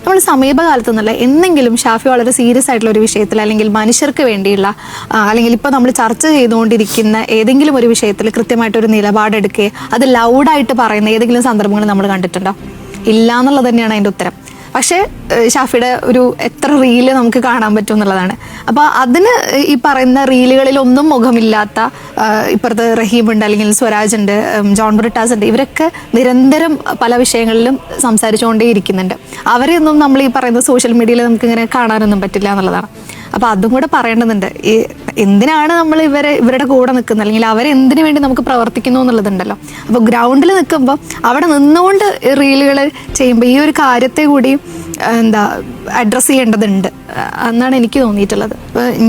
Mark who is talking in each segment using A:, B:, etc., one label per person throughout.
A: നമ്മൾ സമീപകാലത്ത് നിന്നല്ല എന്നെങ്കിലും ഷാഫി വളരെ സീരിയസ് ആയിട്ടുള്ള ഒരു വിഷയത്തിൽ അല്ലെങ്കിൽ മനുഷ്യർക്ക് വേണ്ടിയുള്ള അല്ലെങ്കിൽ ഇപ്പോൾ നമ്മൾ ചർച്ച ചെയ്തുകൊണ്ടിരിക്കുന്ന ഏതെങ്കിലും ഒരു വിഷയത്തിൽ കൃത്യമായിട്ടൊരു നിലപാടെടുക്കുകയോ അത് ലൗഡായിട്ട് പറയുന്ന ഏതെങ്കിലും സന്ദർഭങ്ങൾ നമ്മൾ കണ്ടിട്ടുണ്ടോ? ഇല്ല എന്നുള്ളത് തന്നെയാണ് അതിൻ്റെ ഉത്തരം. പക്ഷേ ഷാഫിയുടെ ഒരു എത്ര റീല് നമുക്ക് കാണാൻ പറ്റും എന്നുള്ളതാണ്. അപ്പോൾ അതിന് ഈ പറയുന്ന റീലുകളിലൊന്നും മുഖമില്ലാത്ത ഇപ്പുറത്ത് റഹീമുണ്ട്, അല്ലെങ്കിൽ സ്വരാജ് ഉണ്ട്, ജോൺ ബ്രിട്ടാസ് ഉണ്ട്, ഇവരൊക്കെ നിരന്തരം പല വിഷയങ്ങളിലും സംസാരിച്ചുകൊണ്ടേ ഇരിക്കുന്നുണ്ട്. അവരെയൊന്നും നമ്മൾ ഈ പറയുന്ന സോഷ്യൽ മീഡിയയിൽ നമുക്കിങ്ങനെ കാണാനൊന്നും പറ്റില്ല എന്നുള്ളതാണ്. അപ്പോൾ അതും കൂടെ പറയേണ്ടതുണ്ട്. ഈ എന്തിനാണ് നമ്മൾ ഇവരുടെ കൂടെ നിൽക്കുന്നത്, അല്ലെങ്കിൽ അവരെന്തിനു വേണ്ടി നമുക്ക് പ്രവർത്തിക്കുന്നു എന്നുള്ളതുണ്ടല്ലോ. അപ്പോൾ ഗ്രൗണ്ടിൽ നിൽക്കുമ്പോൾ അവിടെ നിന്നുകൊണ്ട് റീലുകൾ ചെയ്യുമ്പോൾ ഈ ഒരു കാര്യത്തെ കൂടി അഡ്രസ്സ് ചെയ്യേണ്ടതുണ്ട് എന്നാണ് എനിക്ക് തോന്നിയിട്ടുള്ളത്.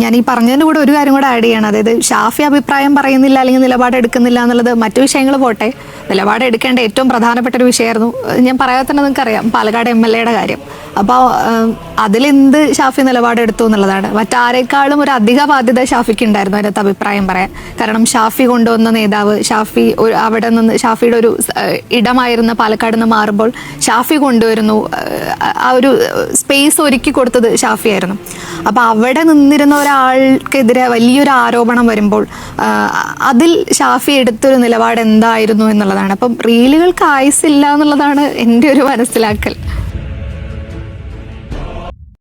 A: ഞാൻ ഈ പറഞ്ഞതിൻ്റെ കൂടെ ഒരു കാര്യം കൂടെ ആഡ് ചെയ്യണം. അതായത് ഷാഫി അഭിപ്രായം പറയുന്നില്ല അല്ലെങ്കിൽ നിലപാടെടുക്കുന്നില്ല എന്നുള്ളത് മറ്റു വിഷയങ്ങൾ പോട്ടെ, നിലപാടെടുക്കേണ്ട ഏറ്റവും പ്രധാനപ്പെട്ട ഒരു വിഷയമായിരുന്നു. ഞാൻ പറയാതെ തന്നെ നിങ്ങൾക്കറിയാം, പാലക്കാട് MLA കാര്യം. അപ്പോൾ അതിലെന്ത് ഷാഫി നിലപാടെടുത്തു എന്നുള്ളതാണ്. മറ്റാരേക്കാളും ഒരു അധിക ബാധ്യത ഷാഫിക്ക് ഉണ്ടായിരുന്നു അതിനകത്ത് അഭിപ്രായം പറയാൻ. കാരണം ഷാഫി കൊണ്ടുവന്ന നേതാവ്, ഷാഫി അവിടെ നിന്ന് ഷാഫിയുടെ ഒരു ഇടമായിരുന്ന പാലക്കാട് നിന്ന് മാറുമ്പോൾ ഷാഫി കൊണ്ടുവരുന്നു, ആ ഒരു സ്പേസ് ഒരുക്കി കൊടുത്തത് ഷാഫി ആയിരുന്നു. അപ്പോൾ അവിടെ നിന്നിരുന്ന ഒരാൾക്കെതിരെ വലിയൊരു ആരോപണം വരുമ്പോൾ അതിൽ ഷാഫി എടുത്തൊരു നിലപാട് എന്തായിരുന്നു എന്നുള്ളതാണ്. അപ്പം റീലുകൾക്ക് ആയുസില്ല എന്നുള്ളതാണ് എൻ്റെ ഒരു മനസ്സിലാക്കൽ.